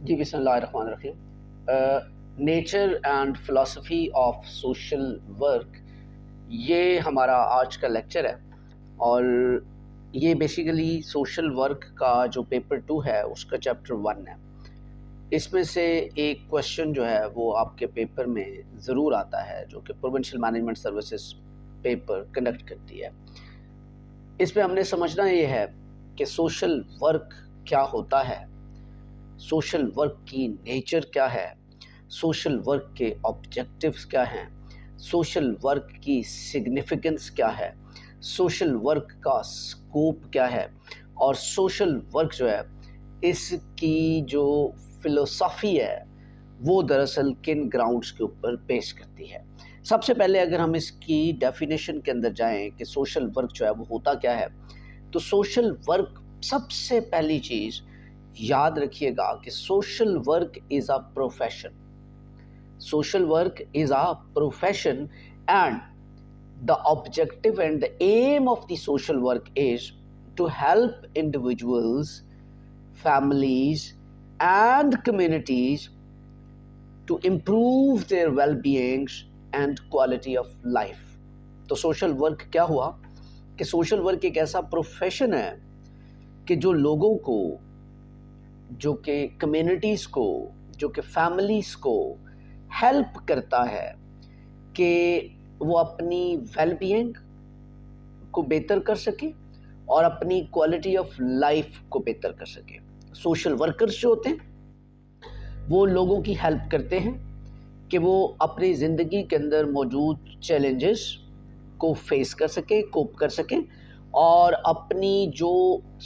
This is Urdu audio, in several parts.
جی بسم اللہ الرحمن الرحیم۔ Nature and philosophy of social work, یہ ہمارا آج کا لیکچر ہے، اور یہ بیسیکلی سوشل ورک کا جو پیپر 2 ہے اس کا چیپٹر 1 ہے۔ اس میں سے ایک کویشچن جو ہے وہ آپ کے پیپر میں ضرور آتا ہے، جو کہ provincial management services paper conduct کرتی ہے۔ اس میں ہم نے سمجھنا یہ ہے کہ سوشل ورک کیا ہوتا ہے، سوشل ورک کی نیچر کیا ہے، سوشل ورک کے آبجیکٹیوز کیا ہیں، سوشل ورک کی سگنیفیکنس کیا ہے، سوشل ورک کا سکوپ کیا ہے، اور سوشل ورک جو ہے اس کی جو فلسفی ہے وہ دراصل کن گراؤنڈز کے اوپر پیش کرتی ہے۔ سب سے پہلے اگر ہم اس کی ڈیفینیشن کے اندر جائیں کہ سوشل ورک جو ہے وہ ہوتا کیا ہے، تو سوشل ورک سب سے پہلی چیز یاد رکھیے گا کہ social work is a profession. Social work is a profession and the objective and the aim of the social work is to help individuals, families and communities to improve their well-beings and quality of life۔ تو سوشل ورک کیا ہوا کہ سوشل ورک ایک ایسا پروفیشن ہے کہ جو لوگوں کو، جو کہ کمیونٹیز کو، جو کہ فیملیز کو ہیلپ کرتا ہے کہ وہ اپنی ویل بینگ کو بہتر کر سکے اور اپنی کوالٹی آف لائف کو بہتر کر سکے۔ سوشل ورکرز جو ہوتے ہیں وہ لوگوں کی ہیلپ کرتے ہیں کہ وہ اپنی زندگی کے اندر موجود چیلنجز کو فیس کر سکیں، کوپ کر سکیں، اور اپنی جو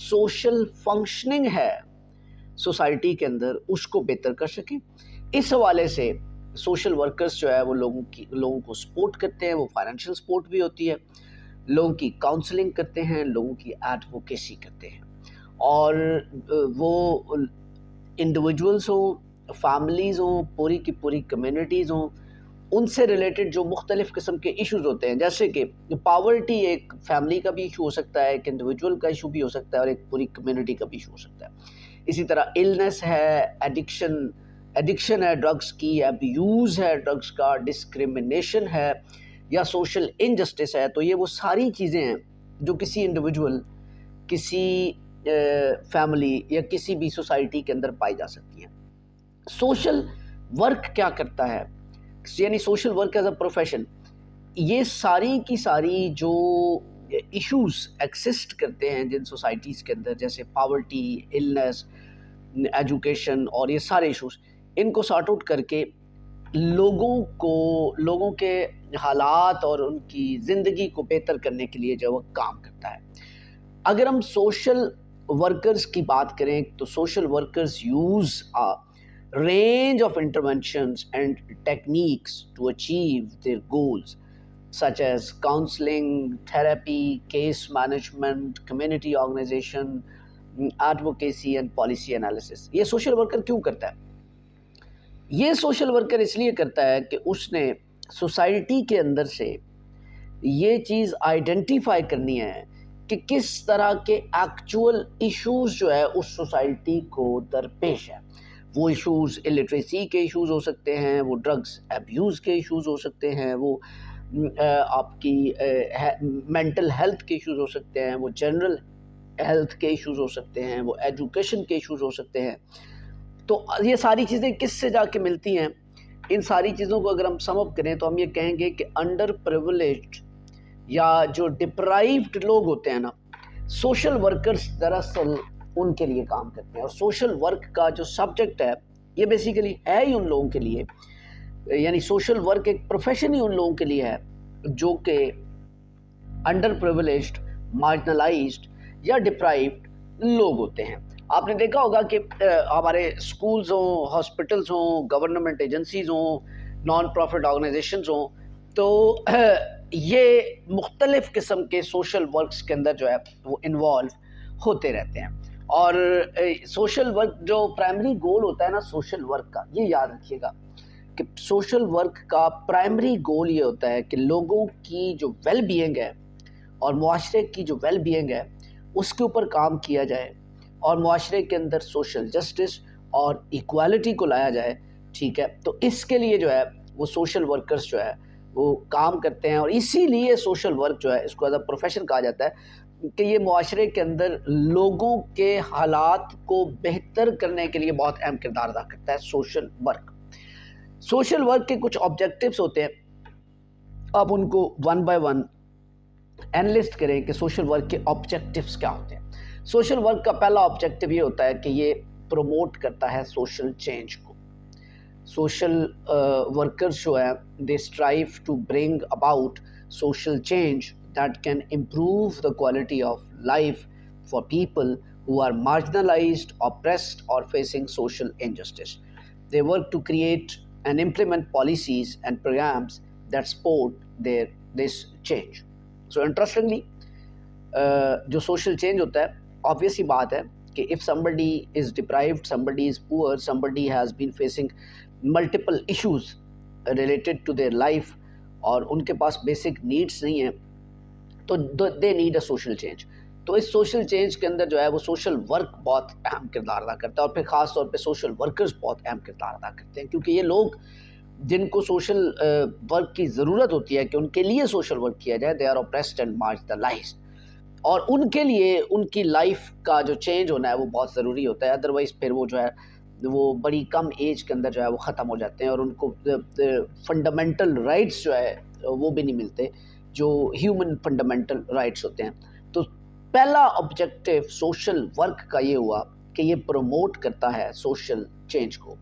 سوشل فنکشننگ ہے سوسائٹی کے اندر اس کو بہتر کر سکیں۔ اس حوالے سے سوشل ورکرز جو ہے وہ لوگوں کو سپورٹ کرتے ہیں، وہ فائنینشیل سپورٹ بھی ہوتی ہے، لوگوں کی کاؤنسلنگ کرتے ہیں، لوگوں کی ایڈوکیسی کرتے ہیں، اور وہ انڈیویجولز ہوں، فیملیز ہوں، پوری کی پوری کمیونٹیز ہوں، ان سے ریلیٹڈ جو مختلف قسم کے ایشوز ہوتے ہیں، جیسے کہ پاورٹی ایک فیملی کا بھی ایشو ہو سکتا ہے، ایک انڈیویجول کا ایشو بھی ہو سکتا ہے، اور ایک پوری کمیونٹی کا بھی ایشو ہو سکتا ہے۔ اسی طرح النس ہے، ایڈکشن ہے ڈرگس کی، ابیوز ہے ڈرگس کا، ڈسکریمنیشن ہے، یا سوشل انجسٹس ہے۔ تو یہ وہ ساری چیزیں ہیں جو کسی انڈیویجول، کسی فیملی یا کسی بھی سوسائٹی کے اندر پائی جا سکتی ہیں۔ سوشل ورک کیا کرتا ہے، یعنی social work as a profession, یہ ساری کی ساری جو ایشوز ایکسسٹ کرتے ہیں جن سوسائٹیز کے اندر، جیسے پاورٹی، النس، ایجوکیشن، اور یہ سارے ایشوز، ان کو سارٹ آؤٹ کر کے لوگوں کے حالات اور ان کی زندگی کو بہتر کرنے کے لیے جو وہ کام کرتا ہے۔ اگر ہم سوشل ورکرز کی بات کریں تو social workers use range of interventions and techniques to achieve their goals such as counseling, therapy, case management, community organization, advocacy and policy analysis۔ یہ سوشل ورکر کیوں کرتا ہے؟ یہ سوشل ورکر اس لیے کرتا ہے کہ اس نے سوسائٹی کے اندر سے یہ چیز آئیڈینٹیفائی کرنی ہے کہ کس طرح کے ایکچول ایشوز جو ہے اس سوسائٹی کو درپیش ہے۔ وہ ایشوز الٹریسی کے ایشوز ہو سکتے ہیں، وہ ڈرگز ایبیوز کے ایشوز ہو سکتے ہیں، وہ آپ کی مینٹل ہیلتھ کے ایشوز ہو سکتے ہیں، وہ جنرل ہیلتھ کے ایشوز ہو سکتے ہیں، وہ ایجوکیشن کے ایشوز ہو سکتے ہیں۔ تو یہ ساری چیزیں کس سے جا کے ملتی ہیں؟ ان ساری چیزوں کو اگر ہم سم اپ کریں تو ہم یہ کہیں گے کہ انڈر پریولیجڈ یا جو ڈپرائیوڈ لوگ ہوتے ہیں نا، سوشل ورکرز دراصل ان کے لیے کام کرتے ہیں۔ اور سوشل ورک کا جو سبجیکٹ ہے یہ بیسیکلی ہے ہی ان لوگوں کے لیے، یعنی سوشل ورک ایک پروفیشن ہی ان لوگوں کے لیے ہے جو کہ انڈر پریولیجڈ، مارجنلائزڈ یا ڈپرائیوڈ لوگ ہوتے ہیں۔ آپ نے دیکھا ہوگا کہ ہمارے اسکولز ہوں، ہاسپٹلز ہوں، گورنمنٹ ایجنسیز ہوں، نان پروفٹ آرگنائزیشنز ہوں، تو یہ مختلف قسم کے سوشل ورکس کے اندر جو ہے وہ انوالو ہوتے رہتے ہیں۔ اور سوشل ورک جو پرائمری گول ہوتا ہے نا سوشل ورک کا، یہ یاد رکھیے گا کہ سوشل ورک کا پرائمری گول یہ ہوتا ہے کہ لوگوں کی جو ویل بینگ ہے اور معاشرے کی جو ویل بینگ ہے اس کے اوپر کام کیا جائے، اور معاشرے کے اندر سوشل جسٹس اور ایکوالٹی کو لایا جائے، ٹھیک ہے، تو اس کے لیے جو ہے وہ سوشل ورکرز جو ہے وہ کام کرتے ہیں، اور اسی لیے سوشل ورک جو ہے اس کو ایز اے پروفیشن کہا جاتا ہے کہ یہ معاشرے کے اندر لوگوں کے حالات کو بہتر کرنے کے لیے بہت اہم کردار ادا کرتا ہے سوشل ورک۔ سوشل ورک کے کچھ آبجیکٹیوز ہوتے ہیں، آپ ان کو ون بائی ون اینلسٹ کریں کہ سوشل ورک کے آبجیکٹیوز کیا ہوتے ہیں۔ سوشل ورک کا پہلا آبجیکٹیو یہ ہوتا ہے کہ یہ پروموٹ کرتا ہے سوشل چینج کو۔ سوشل ورکرز جو ہے they strive to bring about social change that can improve the quality of life for people who are marginalized, oppressed, or facing social injustice. They work to create and implement policies and programs that support this change. So interestingly, جو social change ہوتا ہے، obvious ہی بات ہے کہ if somebody is deprived, somebody is poor, somebody has been facing multiple issues related to their life اور ان کے پاس basic needs نہیں ہیں، تو they need a social change. تو اس سوشل چینج کے اندر جو ہے وہ سوشل ورک بہت اہم کردار ادا کرتا ہے، اور پھر خاص طور پہ سوشل ورکرز بہت اہم کردار ادا کرتے ہیں، کیونکہ یہ لوگ جن کو سوشل ورک کی ضرورت ہوتی ہے کہ ان کے لیے سوشل ورک کیا جائے، they are oppressed and marginalized، اور ان کے لیے ان کی لائف کا جو چینج ہونا ہے وہ بہت ضروری ہوتا ہے، ادروائز پھر وہ جو ہے وہ بڑی کم ایج کے اندر جو ہے وہ ختم ہو جاتے ہیں، اور ان کو فنڈامنٹل رائٹس جو ہے وہ بھی نہیں ملتے جو ہیومن فنڈامنٹل رائٹس ہوتے ہیں۔ تو پہلا آبجیکٹیو سوشل ورک کا یہ ہوا کہ یہ پروموٹ کرتا ہے سوشل چینج کو۔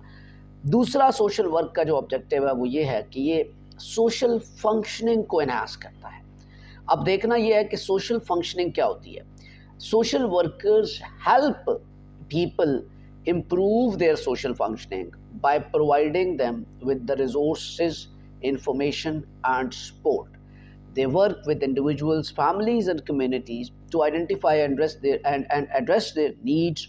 دوسرا سوشل ورک کا جو آبجیکٹیو ہے وہ یہ ہے کہ یہ سوشل فنکشننگ کو انہانس کرتا ہے۔ اب دیکھنا یہ ہے کہ سوشل فنکشننگ کیا ہوتی ہے۔ Social workers help people improve their social functioning by providing them with the resources, information and support. They work with individuals, families and communities to identify and address their needs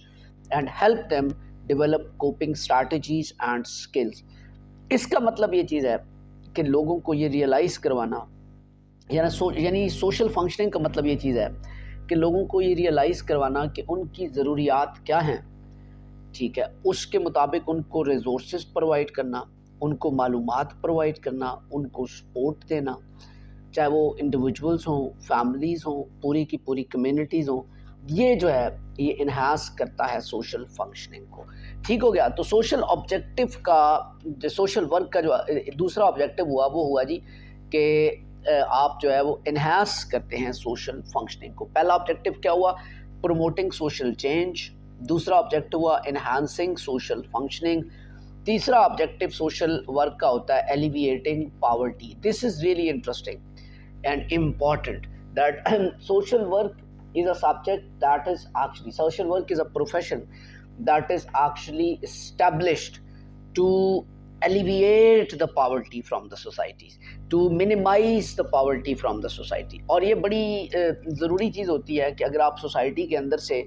and help them develop coping strategies and skills. اس کا مطلب یہ چیز ہے کہ لوگوں کو یہ ریئلائز کروانا، یعنی سوشل فنکشننگ کا مطلب یہ چیز ہے کہ لوگوں کو یہ ریئلائز کروانا کہ ان کی ضروریات کیا ہیں، ٹھیک ہے، اس کے مطابق ان کو ریسورسز پرووائڈ کرنا، ان کو معلومات پرووائڈ کرنا، ان کو سپورٹ دینا، چاہے وہ انڈیویجولز ہوں، فیملیز ہوں، پوری کی پوری کمیونٹیز ہوں، یہ جو ہے یہ انہانس کرتا ہے سوشل فنکشننگ کو۔ ٹھیک ہو گیا۔ تو سوشل آبجیکٹیو کا سوشل ورک کا جو دوسرا آبجیکٹیو ہوا وہ ہوا جی کہ آپ جو ہے وہ انہانس کرتے ہیں سوشل فنکشننگ کو۔ پہلا آبجیکٹیو کیا ہوا؟ Promoting social change. دوسرا آبجیکٹیو ہوا انہانسنگ سوشل فنکشننگ۔ تیسرا آبجیکٹیو سوشل ورک کا ہوتا ہے elevating poverty. This is really interesting and important that social work is a subject that is actually, social work is a profession that is actually established to alleviate the poverty from the societies, to minimize the poverty from the society. اور یہ بڑی ضروری چیز ہوتی ہے کہ اگر آپ سوسائٹی کے اندر سے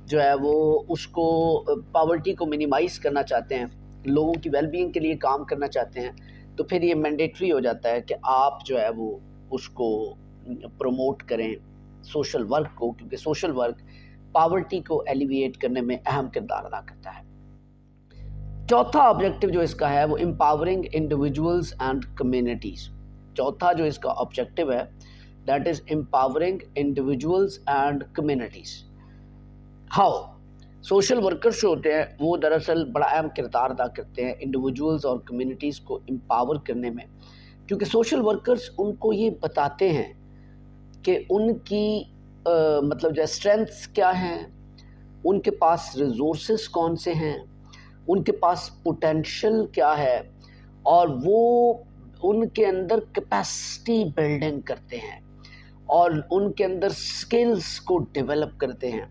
جو ہے وہ اس کو پاورٹی کو منیمائز کرنا چاہتے ہیں، لوگوں کی ویل بینگ کے لیے کام کرنا چاہتے ہیں، تو پھر یہ مینڈیٹری ہو جاتا ہے کہ آپ جو ہے وہ اس کو پروموٹ کریں سوشل ورک کو، کیونکہ سوشل ورک پاورٹی کو ایلیویٹ کرنے میں اہم کردار ادا کرتا ہے۔ چوتھا آبجیکٹیو جو اس کا ہے وہ امپاورنگ انڈیویجولز اینڈ کمیونٹیز۔ چوتھا جو اس کا آبجیکٹیو ہے that is empowering individuals and communities. How? Social workers جو ہوتے ہیں وہ دراصل بڑا اہم کردار ادا کرتے ہیں انڈیویجولز اور کمیونٹیز کو امپاور کرنے میں، کیونکہ سوشل ورکرز ان کو یہ بتاتے ہیں کہ ان کی مطلب جو اسٹرینتھس کیا ہیں، ان کے پاس ریسورسز کون سے ہیں، ان کے پاس پوٹینشل کیا ہے، اور وہ ان کے اندر کیپیسٹی بلڈنگ کرتے ہیں اور ان کے اندر سکلز کو ڈیولپ کرتے ہیں،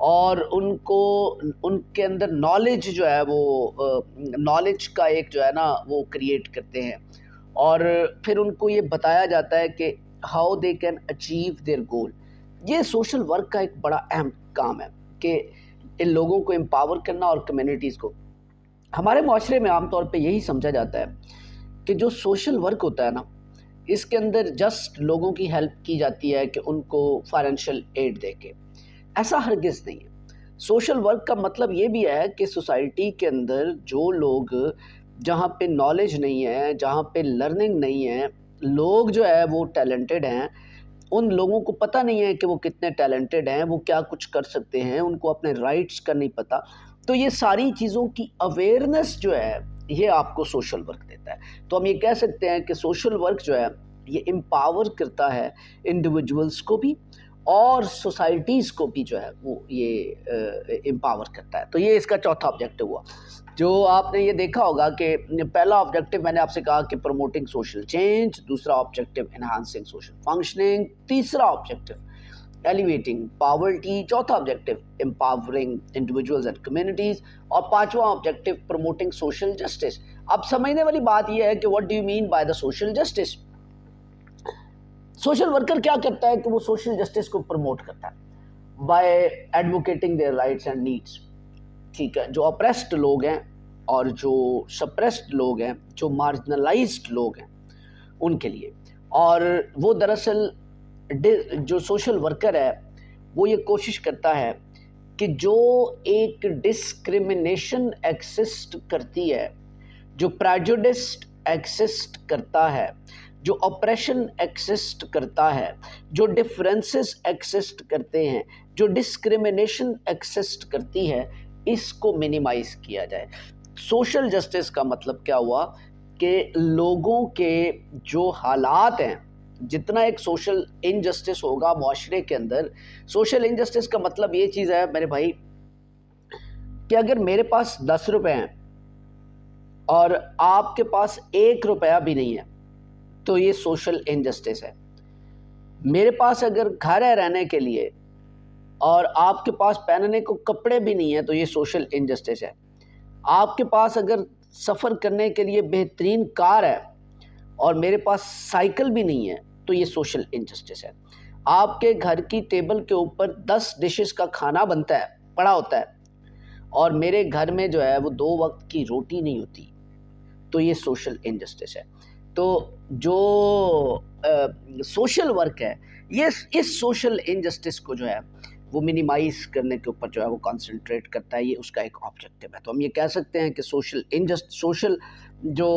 اور ان کے اندر نالج جو ہے وہ نالج کا ایک جو ہے نا وہ کریٹ کرتے ہیں، اور پھر ان کو یہ بتایا جاتا ہے کہ how they can achieve their goal. یہ سوشل ورک کا ایک بڑا اہم کام ہے کہ ان لوگوں کو امپاور کرنا اور کمیونٹیز کو۔ ہمارے معاشرے میں عام طور پہ یہی سمجھا جاتا ہے کہ جو سوشل ورک ہوتا ہے نا، اس کے اندر جسٹ لوگوں کی ہیلپ کی جاتی ہے کہ ان کو فائنینشیل ایڈ دے کے۔ ایسا ہرگز نہیں ہے۔ سوشل ورک کا مطلب یہ بھی ہے کہ سوسائٹی کے اندر جو لوگ جہاں پہ نالج نہیں ہے، جہاں پہ لرننگ نہیں ہے، لوگ جو ہے وہ ٹیلنٹڈ ہیں، ان لوگوں کو پتہ نہیں ہے کہ وہ کتنے ٹیلنٹڈ ہیں، وہ کیا کچھ کر سکتے ہیں، ان کو اپنے رائٹس کا نہیں پتہ، تو یہ ساری چیزوں کی اویئرنیس جو ہے یہ آپ کو سوشل ورک دیتا ہے۔ تو ہم یہ کہہ سکتے ہیں کہ سوشل ورک جو ہے یہ امپاور کرتا ہے انڈیویجولس کو بھی اور سوسائٹیز کو بھی جو ہے وہ یہ امپاور کرتا ہے۔ تو یہ اس کا چوتھا آبجیکٹو ہوا۔ جو آپ نے یہ دیکھا ہوگا کہ پہلا آبجیکٹو میں نے آپ سے کہا کہ پروموٹنگ سوشل چینج، دوسرا آبجیکٹو انہانسنگ سوشل فنکشننگ، تیسرا آبجیکٹو ایلیویٹنگ پاورٹی، چوتھا objective empowering individuals and communities, اور پانچواں آبجیکٹو پروموٹنگ سوشل جسٹس۔ اب سمجھنے والی بات یہ ہے کہ what do you mean by the social justice? Social worker کیا کرتا ہے کہ وہ سوشل جسٹس کو پروموٹ کرتا ہے by advocating their rights and needs, ٹھیک ہے، جو اپریسڈ لوگ ہیں اور جو سپریسڈ لوگ ہیں، جو مارجنلائزڈ لوگ ہیں ان کے لیے۔ اور وہ دراصل جو سوشل ورکر ہے وہ یہ کوشش کرتا ہے کہ جو ایک ڈسکریمنیشن ایکسسٹ کرتی ہے، جو پریجوڈسٹ ایکسسٹ کرتا ہے، جو اپریشن ایکسسٹ کرتا ہے، جو ڈفرینسز ایکسسٹ کرتے ہیں، جو ڈسکریمنیشن ایکسسٹ کرتی ہے، اس کو منیمائز کیا جائے۔ سوشل جسٹس کا مطلب کیا ہوا کہ لوگوں کے جو حالات ہیں، جتنا ایک سوشل انجسٹس ہوگا معاشرے کے اندر، سوشل انجسٹس کا مطلب یہ چیز ہے میرے بھائی کہ اگر میرے پاس 10 روپے ہیں اور آپ کے پاس 1 روپیہ بھی نہیں ہے تو یہ سوشل انجسٹس ہے۔ میرے پاس اگر گھر ہے رہنے کے لیے اور آپ کے پاس پہننے کو کپڑے بھی نہیں ہیں تو یہ سوشل انجسٹس ہے۔ آپ کے پاس اگر سفر کرنے کے لیے بہترین کار ہے اور میرے پاس سائیکل بھی نہیں ہے تو یہ سوشل انجسٹس ہے۔ آپ کے گھر کی ٹیبل کے اوپر 10 ڈشز کا کھانا بنتا ہے، پڑا ہوتا ہے، اور میرے گھر میں جو ہے وہ 2 وقت کی روٹی نہیں ہوتی تو یہ سوشل انجسٹس ہے۔ تو جو سوشل ورک ہے یہ اس سوشل انجسٹس کو جو ہے وہ منیمائز کرنے کے اوپر جو ہے وہ کانسنٹریٹ کرتا ہے، یہ اس کا ایک آبجیکٹو ہے۔ تو ہم یہ کہہ سکتے ہیں کہ سوشل جو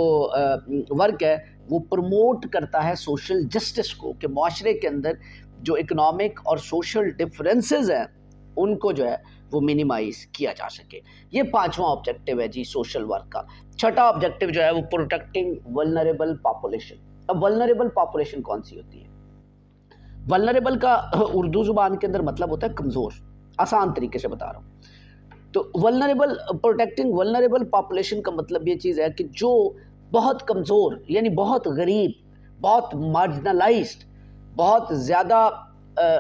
ورک ہے وہ پروموٹ کرتا ہے سوشل جسٹس کو، کہ معاشرے کے اندر جو اکنامک اور سوشل ڈفرینسز ہیں ان کو جو ہے وہ منیمائز کیا جا سکے۔ یہ پانچواں آبجیکٹو ہے جی سوشل ورک کا۔ چھٹا آبجیکٹو جو ہے وہ پروٹیکٹنگ ولنریبل پاپولیشن۔ اب ولنریبل پاپولیشن کون سی ہوتی ہے؟ ولنریبل کا اردو زبان کے اندر مطلب ہوتا ہے کمزور، آسان طریقے سے بتا رہا ہوں۔ تو پروٹیکٹنگ ولنریبل پاپولیشن کا مطلب یہ چیز ہے کہ جو بہت کمزور، یعنی بہت غریب، بہت مارجنلائزڈ، بہت زیادہ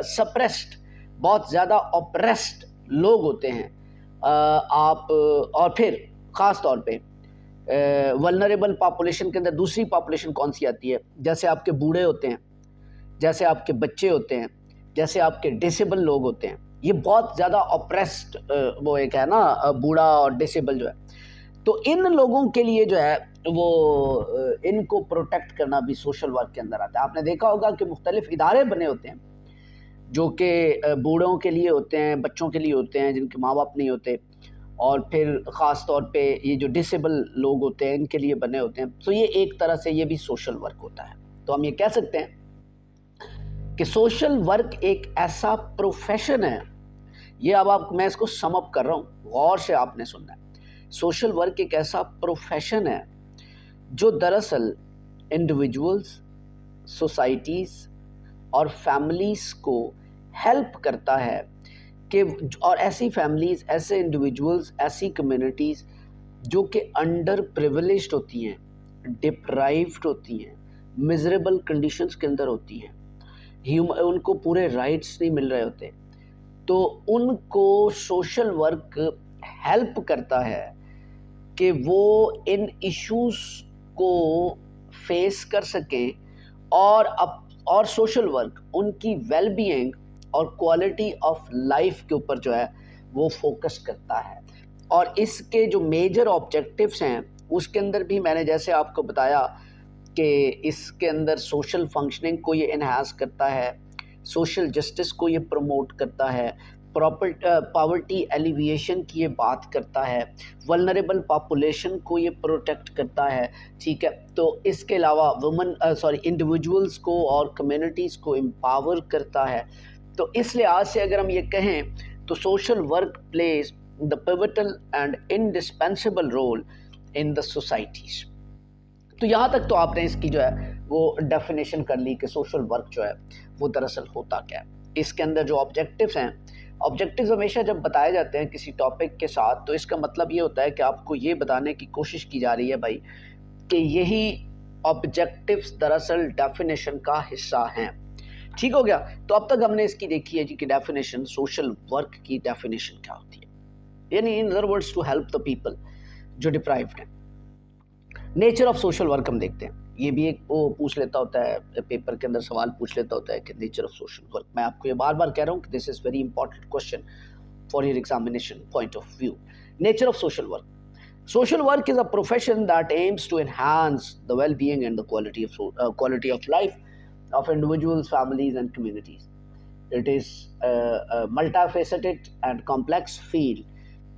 سپریسڈ، بہت زیادہ اوپریسڈ لوگ ہوتے ہیں آپ، اور پھر خاص طور پہ ولنریبل پاپولیشن کے اندر دوسری پاپولیشن کون سی آتی ہے؟ جیسے آپ کے بوڑھے ہوتے ہیں، جیسے آپ کے بچے ہوتے ہیں، جیسے آپ کے ڈسیبل لوگ ہوتے ہیں، یہ بہت زیادہ اوپریسڈ وہ ایک ہے نا، بوڑھا اور ڈسیبل جو ہے، تو ان لوگوں کے لیے جو ہے وہ ان کو پروٹیکٹ کرنا بھی سوشل ورک کے اندر آتا ہے۔ آپ نے دیکھا ہوگا کہ مختلف ادارے بنے ہوتے ہیں جو کہ بوڑھوں کے لیے ہوتے ہیں، بچوں کے لیے ہوتے ہیں جن کے ماں باپ نہیں ہوتے، اور پھر خاص طور پہ یہ جو ڈسیبل لوگ ہوتے ہیں ان کے لیے بنے ہوتے ہیں۔ تو یہ ایک طرح سے یہ بھی سوشل ورک ہوتا ہے۔ تو ہم یہ کہہ سکتے ہیں کہ سوشل ورک ایک ایسا پروفیشن ہے، یہ اب میں اس کو سم اپ کر رہا ہوں، غور سے آپ نے سننا ہے۔ سوشل ورک ایک ایسا پروفیشن ہے جو دراصل انڈیویجولز، سوسائٹیز اور فیملیز کو ہیلپ کرتا ہے کہ، اور ایسی فیملیز، ایسے انڈیویجولز، ایسی کمیونٹیز جو کہ انڈر پریویلیجڈ ہوتی ہیں، ڈپرائیوڈ ہوتی ہیں، میزریبل کنڈیشنز کے اندر ہوتی ہیں، ان کو پورے رائٹس نہیں مل رہے ہوتے، تو ان کو سوشل ورک ہیلپ کرتا ہے کہ وہ ان ایشوز کو فیس کر سکیں، اور سوشل ورک ان کی ویل بینگ اور کوالٹی آف لائف کے اوپر جو ہے وہ فوکس کرتا ہے۔ اور اس کے جو میجر آبجیکٹیوز ہیں اس کے اندر بھی میں نے جیسے آپ کو بتایا کہ اس کے اندر سوشل فنکشننگ کو یہ انہانس کرتا ہے، سوشل جسٹس کو یہ پروموٹ کرتا ہے، پاورٹی ایلیویشن کی یہ بات کرتا ہے، ولنریبل پاپولیشن کو یہ پروٹیکٹ کرتا ہے، ٹھیک ہے. تو اس کے علاوہ انڈیویجولس کو اور کمیونٹیز کو امپاور کرتا ہے. تو اس لحاظ سے اگر ہم یہ کہیں تو social work plays the pivotal and indispensable role in the societies. تو یہاں تک تو آپ نے اس کی جو ہے وہ ڈیفینیشن کر لی کہ سوشل ورک جو ہے وہ دراصل ہوتا کیا ہے. اس کے اندر جو آبجیکٹیوز ہیں، آبجیکٹیوز ہمیشہ جب بتائے جاتے ہیں کسی ٹاپک کے ساتھ تو اس کا مطلب یہ ہوتا ہے کہ آپ کو یہ بتانے کی کوشش کی جا رہی ہے بھائی کہ یہی آبجیکٹیوز دراصل ڈیفینیشن کا حصہ ہیں. ٹھیک ہو گیا. تو اب تک ہم نے اس کی دیکھی ہے جی کہ ڈیفینیشن، سوشل ورک کی ڈیفینیشن کیا ہوتی ہے، یعنی in other words to help the people جو ڈپرائیوڈ ہیں. نیچر آف سوشل ورک ہم دیکھتے ہیں. یہ بھی ایک وہ پوچھ لیتا ہوتا ہے پیپر کے اندر، سوال پوچھ لیتا ہوتا ہے کہ نیچر آف سوشل ورک. میں آپ کو یہ بار بار کہہ رہا ہوں کہ this is very important question for your examination point of view. Nature of social work. Social work is a profession that aims to enhance the well-being and the quality of life of individuals, families, and communities. It is a multifaceted and complex field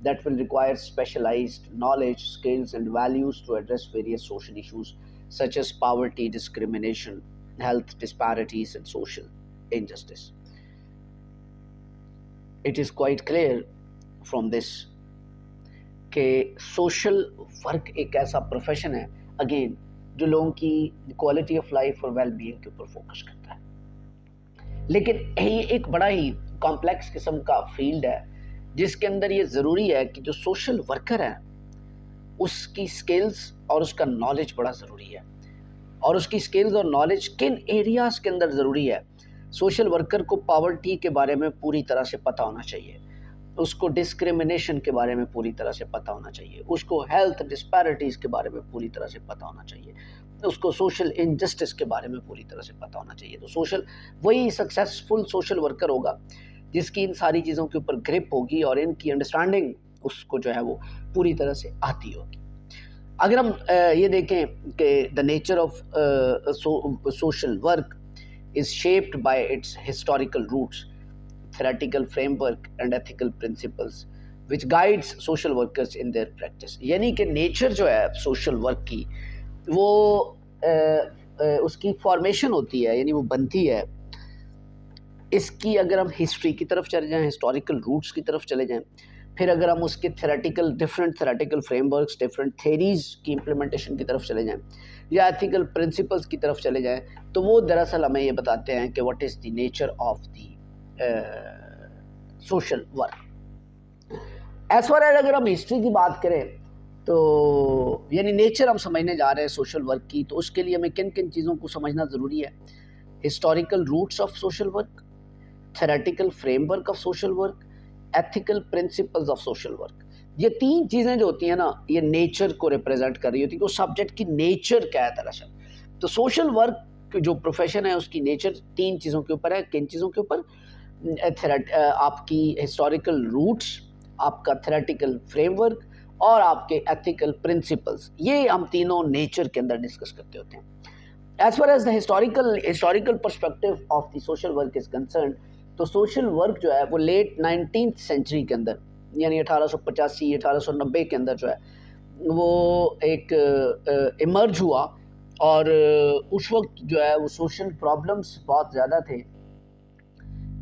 that will require specialized knowledge, skills, and values to address various social issues such as poverty, discrimination, health disparities, and social injustice. It is quite clear from this کہ سوشل ورک ایک ایسا پروفیشن ہے اگین جو لوگوں کی کوالٹی آف لائف اور ویل بینگ کے اوپر فوکس کرتا ہے. لیکن یہ ایک بڑا ہی کمپلیکس قسم کا فیلڈ ہے جس کے اندر یہ ضروری ہے کہ جو سوشل ورکر ہے اس کی سکلز اور اس کا نالج بڑا ضروری ہے. اور اس کی سکلز اور نالج کن ایریاز کے اندر ضروری ہے. سوشل ورکر کو پاورٹی کے بارے میں پوری طرح سے پتہ ہونا چاہیے، اس کو ڈسکریمنیشن کے بارے میں پوری طرح سے پتہ ہونا چاہیے، اس کو ہیلتھ ڈسپیرٹیز کے بارے میں پوری طرح سے پتہ ہونا چاہیے، اس کو سوشل انجسٹس کے بارے میں پوری طرح سے پتہ ہونا چاہیے. تو وہی سکسیسفل سوشل ورکر ہوگا جس کی ان ساری چیزوں کے اوپر گرپ ہوگی اور ان کی انڈرسٹینڈنگ اس کو جو ہے وہ پوری طرح سے آتی ہوگی. اگر ہم یہ دیکھیں کہ the nature of social work is shaped by it's historical roots, theoretical framework and ethical principles which guides social workers in their practice. یعنی کہ نیچر جو ہے سوشل ورک کی وہ اس کی فارمیشن ہوتی ہے، یعنی وہ بنتی ہے. اس کی اگر ہم ہسٹری کی طرف چلے جائیں، ہسٹوریکل روٹس کی طرف چلے جائیں، پھر اگر ہم اس کے different theoretical frame works, different theories کی امپلیمنٹیشن کی طرف چلے جائیں یا ایتھیکل پرنسپلس کی طرف چلے جائیں تو وہ دراصل ہمیں یہ بتاتے ہیں کہ what is the nature of the social work. As far as اگر ہم ہسٹری کی بات کریں تو یعنی نیچر ہم سمجھنے جا رہے ہیں سوشل ورک کی، تو اس کے لیے ہمیں کن کن چیزوں کو سمجھنا ضروری ہے. Historical roots of social work, theoretical frame work of social work, ethical principles of social work. یہ تین چیزیں جو ہوتی ہیں نا یہ نیچر کو ریپرزینٹ کر رہی ہوتی ہے کہ اس سبجیکٹ کی نیچر کیا ہے دراصل. تو سوشل ورک جو پروفیشن ہے اس کی نیچر تین چیزوں کے اوپر ہے. کن چیزوں کے اوپر؟ آپ کی ہسٹوریکل روٹس، آپ کا تھیوریٹیکل فریم ورک اور آپ کے ایتھیکل پرنسپلز. یہ ہم تینوں نیچر کے اندر ڈسکس کرتے ہوتے ہیں. As far as the historical perspective of the social work is concerned, تو سوشل ورک جو ہے وہ لیٹ 19th سینچری کے اندر یعنی 1885 1890 کے اندر جو ہے وہ ایک ایمرج ہوا. اور اس وقت جو ہے وہ سوشل پرابلمس بہت زیادہ تھے،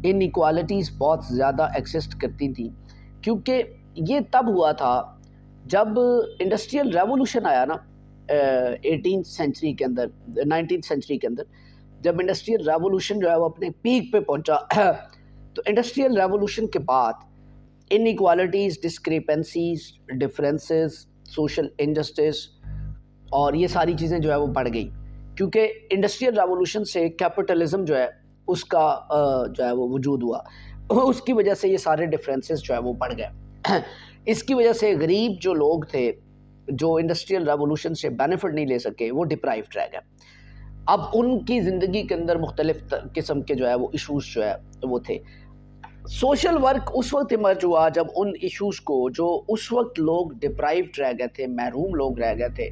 ان ایکوالٹیز بہت زیادہ ایکسسٹ کرتی تھیں، کیونکہ یہ تب ہوا تھا جب انڈسٹریل ریولوشن آیا نا 18th سینچری کے اندر، 19th سینچری کے اندر جب انڈسٹریل ریولوشن جو ہے وہ اپنے پیک پہ پہنچا. تو انڈسٹریل ریولوشن کے بعد ان ایکوالٹیز، ڈسکریپنسیز، ڈفرینسز، سوشل انجسٹس اور یہ ساری چیزیں جو ہے وہ بڑھ گئی، کیونکہ انڈسٹریل ریولوشن سے کیپٹلزم جو ہے اس کا جو ہے وہ وجود ہوا. اس کی وجہ سے یہ سارے ڈفرینسز جو ہے وہ بڑھ گئے. اس کی وجہ سے غریب جو لوگ تھے جو انڈسٹریل ریولوشن سے بینیفٹ نہیں لے سکے وہ ڈپرائیوڈ رہ گئے. اب ان کی زندگی کے اندر مختلف قسم کے جو ہے وہ ایشوز جو ہے وہ تھے. سوشل ورک اس وقت ایمرج ہوا جب ان ایشوز کو جو اس وقت لوگ ڈپرائیوڈ رہ گئے تھے، محروم لوگ رہ گئے تھے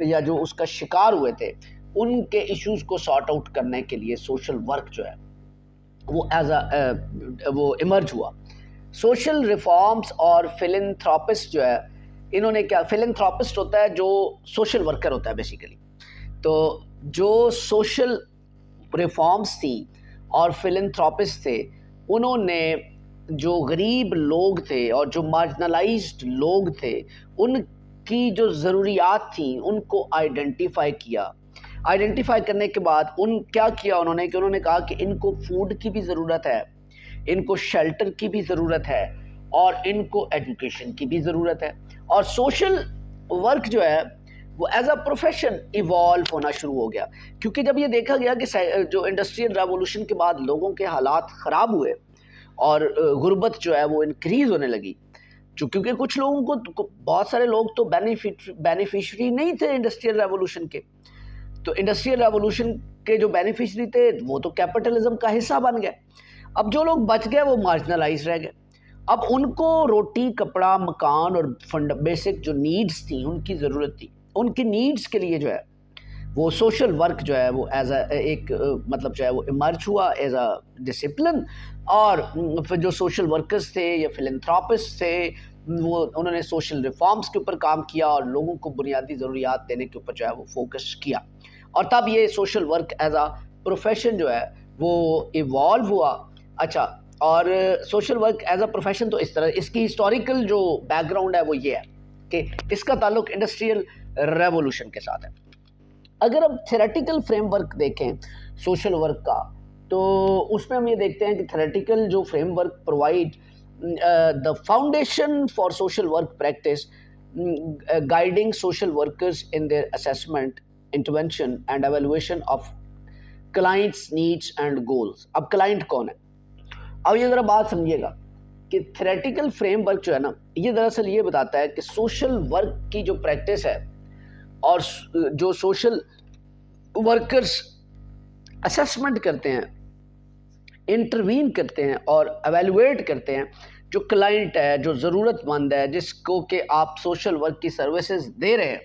یا جو اس کا شکار ہوئے تھے، ان کے ایشوز کو سارٹ آؤٹ کرنے کے لیے سوشل ورک جو ہے وہ ایمرج ہوا. سوشل ریفارمز اور فلنتھراپسٹ جو ہے انہوں نے کیا، فلنتھراپسٹ ہوتا ہے جو سوشل ورکر ہوتا ہے بیسیکلی، تو جو سوشل ریفارمز تھی اور فلنتھراپسٹ تھے انہوں نے جو غریب لوگ تھے اور جو مارجنلائزڈ لوگ تھے ان کی جو ضروریات تھیں ان کو آئیڈینٹیفائی کیا. آئیڈینٹیفائی کرنے کے بعد کیا کیا انہوں نے کہ انہوں نے کہا کہ ان کو فوڈ کی بھی ضرورت ہے، ان کو شیلٹر کی بھی ضرورت ہے اور ان کو ایجوکیشن کی بھی ضرورت ہے. اور سوشل ورک جو ہے وہ ایز اے پروفیشن ایوالو ہونا شروع ہو گیا، کیونکہ جب یہ دیکھا گیا کہ جو انڈسٹریل ریولوشن کے بعد لوگوں کے حالات خراب ہوئے اور غربت جو ہے وہ انکریز ہونے لگی، کیونکہ کچھ لوگوں کو، بہت سارے لوگ تو بینیفیشری نہیں تھے انڈسٹریل ریولوشن کے، تو انڈسٹریل ریولوشن کے جو بینیفیشری تھے وہ تو کیپٹلزم کا حصہ بن گئے. اب جو لوگ بچ گئے وہ مارجنلائز رہ گئے. اب ان کو روٹی، کپڑا، مکان اور بیسک جو نیڈز تھیں ان کی ضرورت تھی. ان کی نیڈز کے لیے جو ہے وہ سوشل ورک جو ہے وہ ایز اے ایک مطلب جو ہے وہ ایمرج ہوا ایز اے ڈسپلن. اور پھر جو سوشل ورکرز تھے یا فلنتھراپسٹ تھے وہ انہوں نے سوشل ریفارمز کے اوپر کام کیا اور لوگوں کو بنیادی ضروریات دینے کے اوپر جو ہے وہ فوکس کیا. اور تب یہ social work as a profession جو ہے وہ ایوالو ہوا. اچھا، اور social work as a profession تو اس طرح، اس کی ہسٹوریکل جو بیک گراؤنڈ ہے وہ یہ ہے کہ اس کا تعلق انڈسٹریل ریولوشن کے ساتھ ہے. اگر ہم تھیوریٹیکل فریم ورک دیکھیں سوشل ورک کا تو اس میں ہم یہ دیکھتے ہیں کہ تھیوریٹیکل جو frame work provide the foundation for social work practice, guiding social workers in their assessment, intervention and evaluation of clients' needs and goals. اب کلائنٹ کون ہے؟ اب یہ ذرا بات سمجھیے گا کہ تھیوریٹیکل فریم ورک جو ہے نا یہ دراصل یہ بتاتا ہے کہ سوشل ورک کی جو پریکٹس ہے اور جو سوشل ورکرز اسیسمنٹ کرتے ہیں، انٹروین کرتے ہیں اور ایویلویٹ کرتے ہیں جو کلائنٹ ہے، جو ضرورت مند ہے، جس کو کہ آپ سوشل ورک کی سروسز دے رہے ہیں،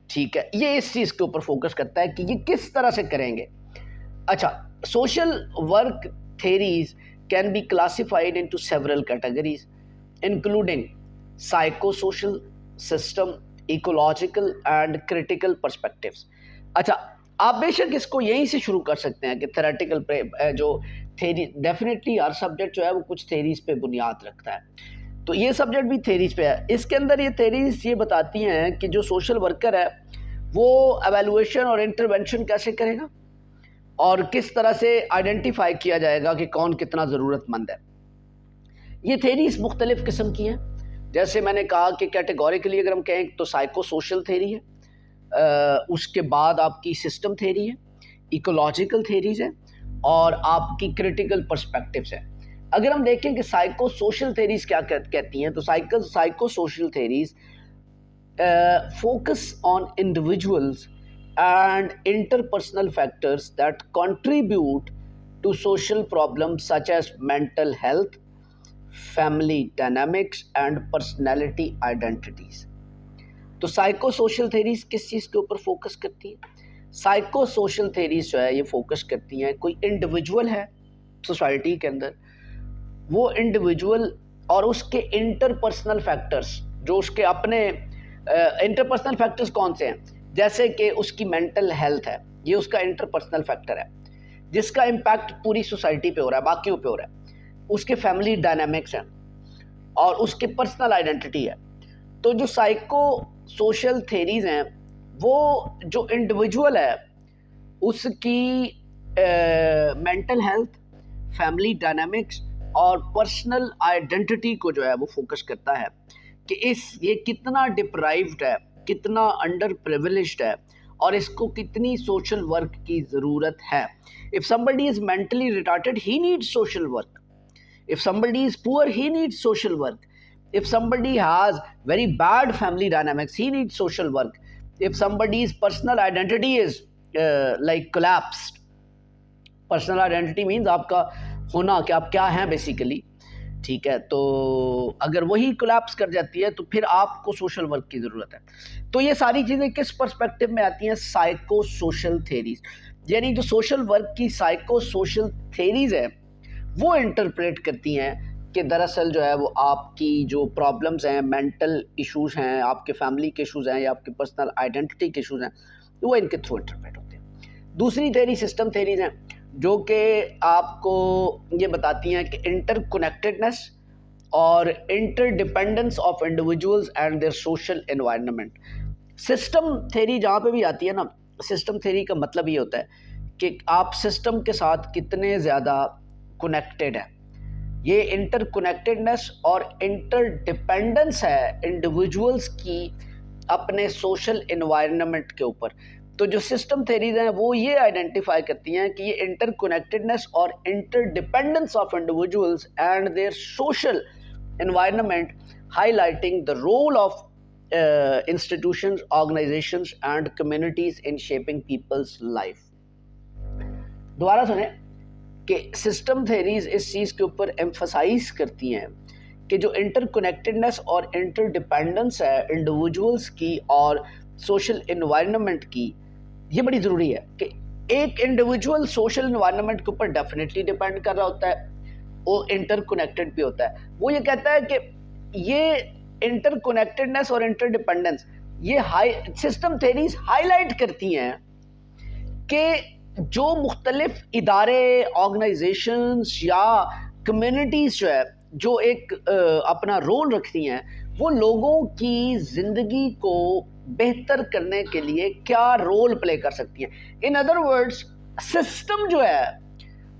ٹھیک ہے، یہ اس چیز کے اوپر فوکس کرتا ہے کہ یہ کس طرح سے کریں گے. اچھا، social work theories can be classified into several categories including psycho social, system, ecological and critical perspectives. اچھا، آپ بے شک اس کو یہیں سے شروع کر سکتے ہیں کہ تھیوریٹیکل جو تھیری، ڈیفینیٹلی ہر سبجیکٹ جو ہے وہ کچھ تھیریز پہ بنیاد رکھتا ہے، تو یہ سبجیکٹ بھی تھیریز پہ ہے. اس کے اندر یہ تھیریز یہ بتاتی ہیں کہ جو سوشل ورکر ہے وہ ایویلویشن اور انٹرونشن کیسے کرے گا اور کس طرح سے آئیڈینٹیفائی کیا جائے گا کہ کون کتنا ضرورت مند ہے. یہ تھیریز مختلف قسم کی ہیں، جیسے میں نے کہا کہ کیٹیگوریکلی اگر ہم کہیں تو سائیکو سوشل تھیری ہے، اس کے بعد آپ کی سسٹم تھیری ہے، ایکولوجیکل تھیریز ہے اور آپ کی کریٹیکل پرسپیکٹیوز ہے. اگر ہم دیکھیں کہ سائیکو سوشل تھیریز کیا کہتی ہیں تو psycho social theories focus on individuals and interpersonal factors that contribute to social problems such as mental health, family dynamics and personality identities. تو سائیکو سوشل تھیریز کس چیز کے اوپر فوکس کرتی ہیں؟ سائیکو سوشل تھیریز جو ہے یہ فوکس کرتی ہیں کوئی انڈیویجول ہے سوسائٹی کے اندر، وہ انڈیویجول اور اس کے انٹرپرسنل فیکٹرز، جو اس کے اپنے انٹرپرسنل فیکٹرز کون سے ہیں، جیسے کہ اس کی مینٹل ہیلتھ ہے، یہ اس کا انٹرپرسنل فیکٹر ہے جس کا امپیکٹ پوری سوسائٹی پہ ہو رہا ہے، باقیوں پہ ہو رہا ہے. اس کے فیملی ڈائنامکس ہیں اور اس کے پرسنل آئیڈینٹی ہے. تو جو سائیکو سوشل تھیریز ہیں وہ جو انڈیویجول ہے اس کی مینٹل ہیلتھ، فیملی ڈائنامکس اور پرسنل آئیڈینٹی کو جو ہے وہ فوکس کرتا ہے کہ یہ کتنا ڈپرائیوڈ ہے، کتنا انڈر پریویلیجڈ ہے اور اس کو کتنی سوشل ورک کی ضرورت ہے. If somebody is mentally retarded, he needs social work. If somebody is poor, he needs social work. If somebody has very bad family dynamics, he needs social work. If somebody's personal identity is like collapsed, personal identity means آپ کا ہونا کہ آپ کیا ہیں بیسیکلی، ٹھیک ہے، تو اگر وہی کولیپس کر جاتی ہے تو پھر آپ کو سوشل ورک کی ضرورت ہے. تو یہ ساری چیزیں کس پرسپیکٹو میں آتی ہیں؟ Psycho social theories. یعنی جو سوشل ورک کی سائیکو سوشل تھیریز ہے وہ انٹرپریٹ کرتی ہیں کہ دراصل جو ہے وہ آپ کی جو پرابلمز ہیں، مینٹل ایشوز ہیں، آپ کے فیملی کے ایشوز ہیں یا آپ کے پرسنل آئیڈینٹی کے ایشوز ہیں، وہ ان کے تھرو انٹرپریٹ ہوتے ہیں۔ دوسری تھیری سسٹم تھیریز ہیں جو کہ آپ کو یہ بتاتی ہیں کہ انٹر کنیکٹڈنس اور interdependence of individuals and their social environment. System theory جہاں پہ بھی آتی ہے نا، سسٹم تھیری کا مطلب یہ ہوتا ہے کہ آپ سسٹم کے ساتھ کتنے زیادہ کنیکٹڈ ہیں۔ یہ انٹر کنیکٹڈنس اور انٹر ڈپینڈنس ہے انڈیویجولز کی اپنے سوشل انوائرمنٹ کے اوپر۔ تو جو سسٹم تھیریز ہیں وہ یہ آئیڈینٹیفائی کرتی ہیں کہ یہ انٹر کنیکٹڈنس اور interdependence of individuals and their social environment, highlighting the role of institutions, organizations and communities in shaping people's life۔ دوبارہ سنیں کہ سسٹم تھیریز اس چیز کے اوپر ایمفسائز کرتی ہیں کہ جو انٹر کنیکٹڈنس اور انٹر ڈپینڈنس ہے انڈیویجولس کی اور سوشل انوائرمنٹ کی، یہ بڑی ضروری ہے کہ ایک انڈیویجول سوشل انوائرمنٹ کے اوپر ڈیفینیٹلی ڈپینڈ کر رہا ہوتا ہے، وہ انٹر کنیکٹڈ بھی ہوتا ہے۔ وہ یہ کہتا ہے کہ یہ انٹر کنیکٹڈنس اور انٹر ڈپینڈنس یہ سسٹم تھیریز ہائی لائٹ کرتی ہیں کہ جو مختلف ادارے، آرگنائزیشنز یا کمیونٹیز جو ہے جو ایک اپنا رول رکھتی ہیں، وہ لوگوں کی زندگی کو بہتر کرنے کے لیے کیا رول پلے کر سکتی ہیں۔ ان ادر ورڈز سسٹم جو ہے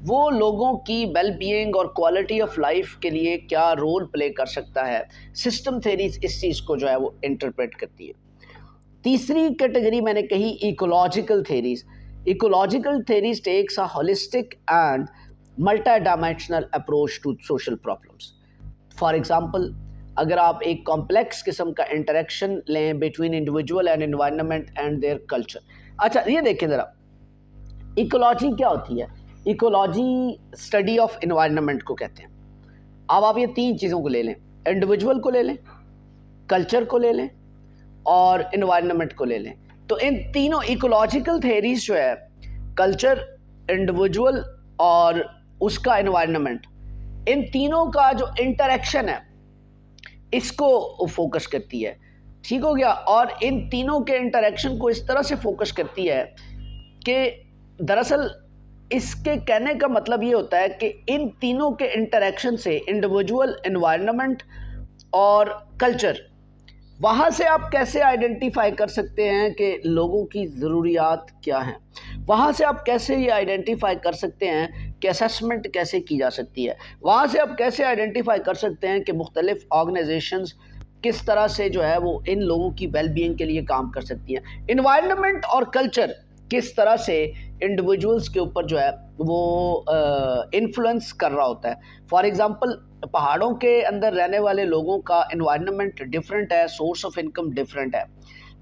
وہ لوگوں کی ویل بینگ اور کوالٹی آف لائف کے لیے کیا رول پلے کر سکتا ہے۔ سسٹم تھیریز اس چیز کو جو ہے وہ انٹرپریٹ کرتی ہے۔ تیسری کیٹیگری میں نے کہی ecological theories. Ecological theories takes a holistic and multidimensional approach to social problems. For example, اگر آپ ایک کمپلیکس قسم کا انٹریکشن لیں between individual and environment and their culture. اچھا یہ دیکھیں ذرا، ایکولوجی کیا ہوتی ہے؟ ایکولوجی اسٹڈی آف انوائرمنٹ کو کہتے ہیں۔ اب آپ یہ تین چیزوں کو لے لیں، انڈیویجول کو لے لیں، کلچر کو لے لیں اور انوائرمنٹ کو لے لیں۔ تو ان تینوں ایکولوجیکل تھیریز جو ہے، کلچر، انڈیویجول اور اس کا انوائرمنٹ، ان تینوں کا جو انٹریکشن ہے اس کو فوکس کرتی ہے۔ ٹھیک ہو گیا؟ اور ان تینوں کے انٹریکشن کو اس طرح سے فوکس کرتی ہے کہ دراصل اس کے کہنے کا مطلب یہ ہوتا ہے کہ ان تینوں کے انٹریکشن سے انڈیویجول، انوائرمنٹ اور کلچر، وہاں سے آپ کیسے آئیڈینٹیفائی کر سکتے ہیں کہ لوگوں کی ضروریات کیا ہیں، وہاں سے آپ کیسے یہ آئیڈینٹیفائی کر سکتے ہیں کہ اسیسمنٹ کیسے کی جا سکتی ہے، وہاں سے آپ کیسے آئیڈینٹیفائی کر سکتے ہیں کہ مختلف آرگنائزیشنز کس طرح سے جو ہے وہ ان لوگوں کی ویل بینگ کے لیے کام کر سکتی ہیں، انوائرمنٹ اور کلچر کس طرح سے انڈیویجولس کے اوپر جو ہے وہ انفلوئنس کر رہا ہوتا ہے۔ فار ایگزامپل، پہاڑوں کے اندر رہنے والے لوگوں کا انوائرمنٹ ڈفرینٹ ہے، سورس آف انکم ڈفرینٹ ہے۔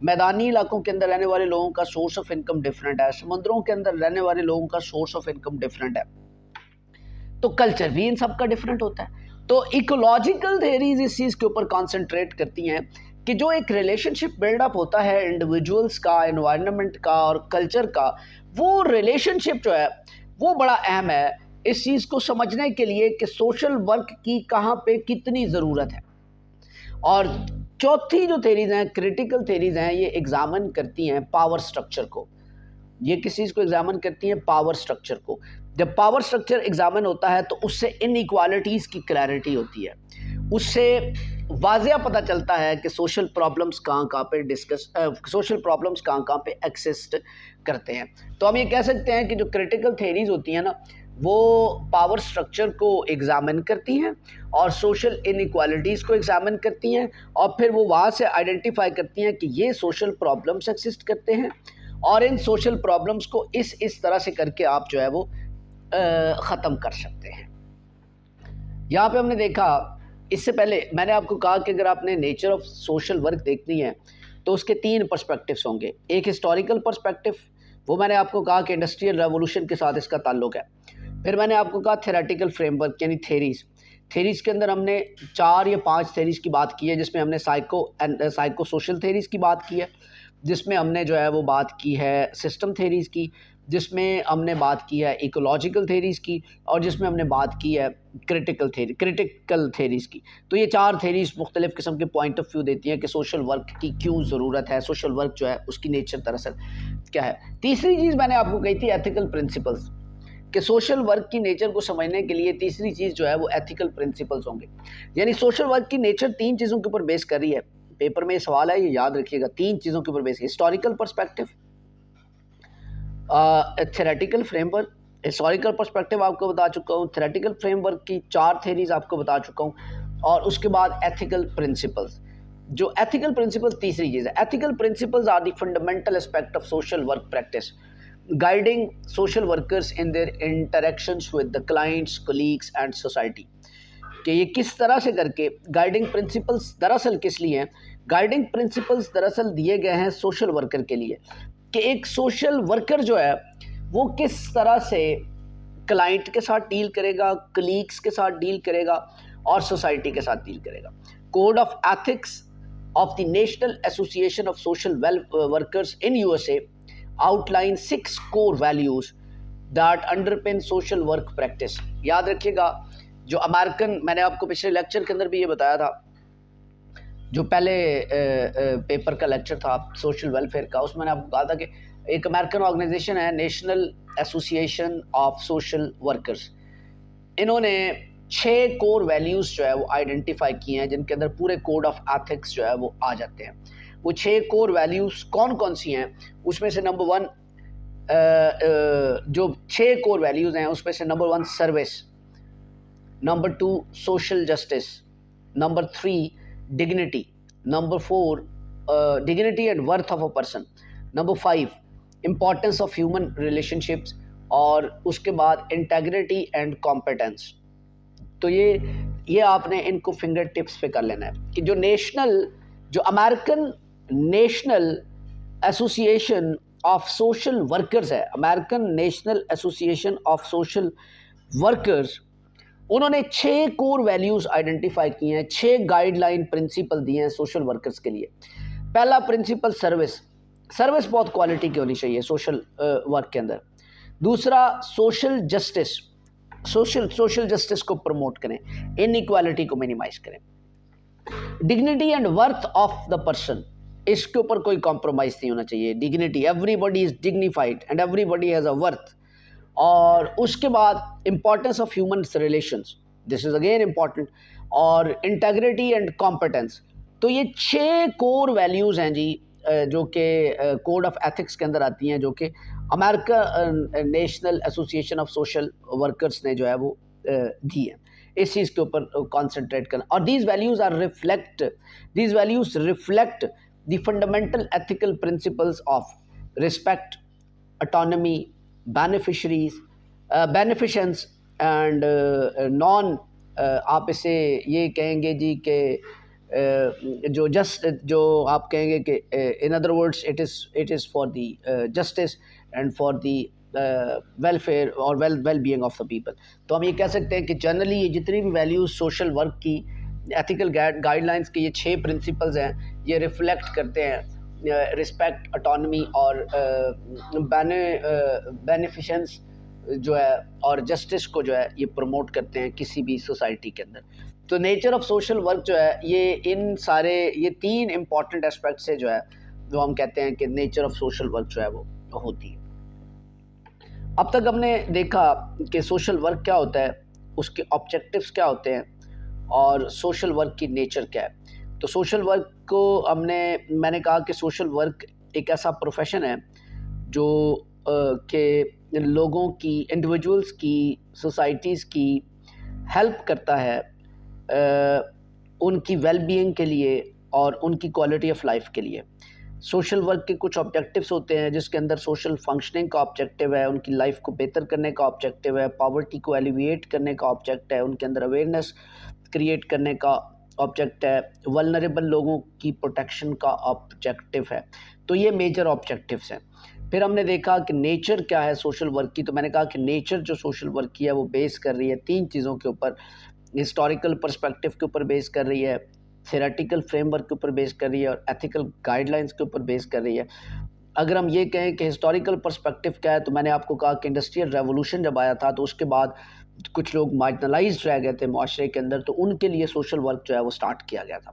میدانی علاقوں کے اندر رہنے والے لوگوں کا سورس آف انکم ڈفرینٹ ہے، سمندروں کے اندر رہنے والے لوگوں کا سورس آف انکم ڈفرینٹ ہے، تو کلچر بھی ان سب کا ڈفرینٹ ہوتا ہے۔ تو ایکولوجیکل تھیریز اس چیز کے اوپر کانسنٹریٹ کرتی ہیں کہ جو ایک ریلیشن شپ بلڈ اپ ہوتا ہے انڈیویجولس کا، انوائرمنٹ کا اور کلچر کا، وہ ریلیشن شپ جو ہے وہ بڑا اہم ہے اس چیز کو سمجھنے کے لیے کہ سوشل ورک کی کہاں پہ کتنی ضرورت ہے۔ اور چوتھی جو تھیریز ہیں، کریٹیکل تھیریز ہیں، یہ ایگزامن کرتی ہیں پاور سٹرکچر کو۔ یہ کس چیز کو ایگزامن کرتی ہیں؟ پاور سٹرکچر کو۔ جب پاور سٹرکچر ایگزامن ہوتا ہے تو اس سے ان ایکوالٹیز کی کلیئرٹی ہوتی ہے، اس سے واضح پتہ چلتا ہے کہ سوشل پرابلمس کہاں پہ ایکسسٹ کرتے ہیں۔ تو ہم یہ کہہ سکتے ہیں کہ جو کریٹیکل تھیریز ہوتی ہیں نا، وہ پاور سٹرکچر کو ایگزامن کرتی ہیں اور سوشل ان ایکوالٹیز کو ایگزامن کرتی ہیں، اور پھر وہ وہاں سے آئیڈینٹیفائی کرتی ہیں کہ یہ سوشل پرابلمس ایکسسٹ کرتے ہیں اور ان سوشل پرابلمس کو اس طرح سے کر کے آپ جو ہے وہ ختم کر سکتے ہیں۔ یہاں پہ ہم نے دیکھا، اس سے پہلے میں نے آپ کو کہا کہ اگر آپ نے نیچر آف سوشل ورک دیکھنی ہے تو اس کے تین پرسپیکٹیوز ہوں گے۔ ایک ہسٹوریکل پرسپیکٹیو، وہ میں نے آپ کو کہا کہ انڈسٹریل ریولوشن کے ساتھ اس کا تعلق ہے۔ پھر میں نے آپ کو کہا تھیوریٹیکل فریم ورک یعنی تھیریز کے اندر ہم نے 4 یا 5 تھیریز کی بات کی ہے، جس میں ہم نے سائیکو سوشل تھیریز کی بات کی ہے، جس میں ہم نے جو ہے وہ بات کی ہے سسٹم تھیریز کی، جس میں ہم نے بات کی ہے ایکولوجیکل تھیریز کی اور جس میں ہم نے بات کی ہے کرٹیکل تھیریز کی. تو یہ 4 تھیریز مختلف قسم کے پوائنٹ آف ویو دیتی ہیں کہ سوشل ورک کی کیوں ضرورت ہے, سوشل ورک جو ہے اس کی نیچر دراصل کیا ہے. تیسری چیز میں نے آپ کو کہی تھی ایتھیکل پرنسپلز, کہ سوشل ورک کی نیچر کو سمجھنے کے لیے تیسری چیز جو ہے وہ ایتھیکل پرنسپلز ہوں گے. یعنی سوشل ورک کی نیچر 3 چیزوں کے اوپر بیس کر رہی ہے. پیپر میں یہ سوال ہے, یہ یاد رکھیے گا, 3 چیزوں کے اوپر بیس ہے: historical perspective, theoretical frame work. Historical perspective آپ کو بتا چکا ہوں, تھیوریٹیکل فریم ورک کی 4 تھیریز آپ کو بتا چکا ہوں, اور اس کے بعد ایتھیکل پرنسپلز. جو ایتھیکل پرنسپلز تیسری چیز ہے. Ethical principles are the fundamental aspect of social work practice guiding social workers in their interactions with the clients, colleagues and society. کہ یہ کس طرح سے کر کے گائیڈنگ پرنسپلز دراصل کس لیے ہیں؟ گائیڈنگ پرنسپلز دراصل دیے گئے ہیں سوشل ورکر کے لیے, کہ ایک سوشل ورکر جو ہے وہ کس طرح سے کلائنٹ کے ساتھ ڈیل کرے گا, کلیگس کے ساتھ ڈیل کرے گا اور سوسائٹی کے ساتھ ڈیل کرے گا. Code of ethics of the national association of social workers in USA outline 6 core values that underpin social work practice. یاد رکھیے گا, جو امریکن, میں نے آپ کو پچھلے لیکچر کے اندر بھی یہ بتایا تھا, جو پہلے پیپر کا لیکچر تھا سوشل ویلفیئر کا, اس میں نے آپ کو کہا تھا کہ ایک امریکن آرگنائزیشن ہے national association of social workers. انہوں نے 6 کور ویلیوز جو ہے وہ آئیڈینٹیفائی کیے ہیں, جن کے اندر پورے کوڈ آف ایتھکس جو ہے وہ آ جاتے ہیں. وہ 6 کور ویلیوز کون کون سی ہیں؟ اس میں سے نمبر 1, جو 6 کور ویلیوز ہیں اس میں سے number 1 service, number 2 social justice, number 3 dignity, number 4 dignity and worth of a person, number 5 importance of human relation ships, اور اس کے بعد انٹیگریٹی اینڈ کمپیٹنس. تو یہ آپ نے ان کو فنگر ٹپس پہ کر لینا ہے کہ جو American national association of social workers ہے, American national association of social workers, انہوں نے 6 کور ویلیوز آئیڈینٹیفائی کیے ہیں, 6 گائیڈ لائن پرنسپل دیے ہیں سوشل ورکرز کے لیے. پہلا پرنسپل سروس بہت کوالٹی کی ہونی چاہیے سوشل ورک کے اندر. دوسرا سوشل جسٹس کو پروموٹ کریں, ان ایکوالٹی کو منیمائز کریں. Dignity and worth of the person, اس کے اوپر کوئی کمپرومائز نہیں ہونا چاہیے. Dignity, everybody is dignified and everybody has a worth. اور اس کے بعد importance of human relations, this is again important. اور انٹیگریٹی اینڈ کمپیٹنس. تو یہ 6 کور ویلیوز ہیں جی, جو کہ کوڈ آف ایتھکس کے اندر آتی ہیں, جو کہ امریکہ national association of social workers نے جو ہے وہ دی ہے. اس چیز کے اوپر کانسنٹریٹ کرنا. اور these values reflect the fundamental ethical principles of respect, autonomy, beneficence and non, آپ اسے یہ کہیں گے جی کہ جو آپ کہیں گے کہ in other words it is for the justice and for the welfare اور well being of the people. تو ہم یہ کہہ سکتے ہیں کہ جنرلی یہ جتنی بھی ویلیوز سوشل ورک کی ایتھیکل گائیڈ لائنس کے یہ 6 پرنسپلز ہیں, یہ ریفلیکٹ کرتے ہیں رسپیکٹ, اٹانومی اور بینیفیشنس جو ہے اور جسٹس کو جو ہے یہ پروموٹ کرتے ہیں کسی بھی سوسائٹی کے اندر. تو نیچر آف سوشل ورک جو ہے یہ 3 امپورٹنٹ اسپیکٹ سے جو ہے وہ ہم کہتے ہیں کہ نیچر آف سوشل ورک جو ہے وہ ہوتی ہے. اب تک ہم نے دیکھا کہ سوشل ورک کیا ہوتا ہے, اس کے آبجیکٹیوز کیا ہوتے ہیں اور سوشل ورک کی نیچر کیا ہے. تو سوشل ورک کو میں نے کہا کہ سوشل ورک ایک ایسا پروفیشن ہے جو کہ لوگوں کی, انڈیویجولز کی, سوسائٹیز کی ہیلپ کرتا ہے ان کی ویل بینگ کے لیے اور ان کی کوالٹی آف لائف کے لیے. سوشل ورک کے کچھ آبجیکٹیوز ہوتے ہیں جس کے اندر سوشل فنکشننگ کا آبجیکٹیو ہے, ان کی لائف کو بہتر کرنے کا آبجیکٹیو ہے, پاورٹی کو ایلیویٹ کرنے کا آبجیکٹ ہے, ان کے اندر اویئرنیس کریٹ کرنے کا آبجیکٹ ہے, ولنریبل لوگوں کی پروٹیکشن کا آبجیکٹیو ہے. تو یہ میجر آبجیکٹیوز ہیں. پھر ہم نے دیکھا کہ نیچر کیا ہے سوشل ورک کی. تو میں نے کہا کہ نیچر جو سوشل ورک کی ہے وہ بیس کر رہی ہے 3 چیزوں کے اوپر. ہسٹوریکل پرسپیکٹیو کے اوپر بیس کر رہی ہے, تھیوریٹیکل فریم ورک کے اوپر بیس کر رہی ہے, اور ایتھیکل گائیڈ لائنس کے اوپر بیس کر رہی ہے. اگر ہم یہ کہیں کہ ہسٹوریکل پرسپیکٹیو کیا ہے، تو میں نے آپ کو کہا کہ انڈسٹریل ریولوشن جب آیا تھا تو اس کے بعد کچھ لوگ مارجنلائزڈ رہ گئے تھے معاشرے کے اندر، تو ان کے لیے سوشل ورک جو ہے وہ سٹارٹ کیا گیا تھا.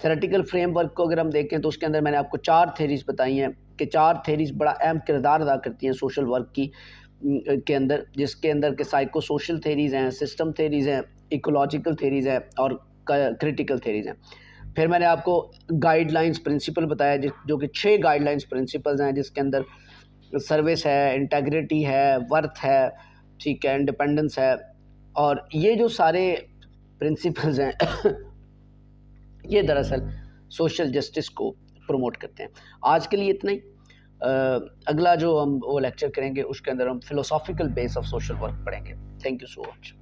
تھیریٹیکل فریم ورک کو اگر ہم دیکھیں تو اس کے اندر میں نے آپ کو 4 تھیریز بتائی ہیں کہ 4 تھیریز بڑا اہم کردار ادا کرتی ہیں سوشل ورک کی کے اندر، جس کے اندر کہ سائیکو سوشل تھیریز ہیں، سسٹم تھیریز ہیں، ایکولوجیکل تھیریز ہیں اور کریٹیکل تھیریز ہیں. پھر میں نے آپ کو گائیڈ لائنس پرنسپل بتایا جو کہ 6 گائیڈ لائنس پرنسپلز ہیں، جس کے اندر سروس ہے، انٹیگریٹی ہے، ورتھ ہے، ٹھیک ہے، انڈیپینڈنس ہے. اور یہ جو سارے پرنسپلز ہیں یہ دراصل سوشل جسٹس کو پروموٹ کرتے ہیں. آج کے لیے اتنا ہی. اگلا جو ہم وہ لیکچر کریں گے اس کے اندر ہم philosophical base of social work پڑھیں گے. Thank you so much.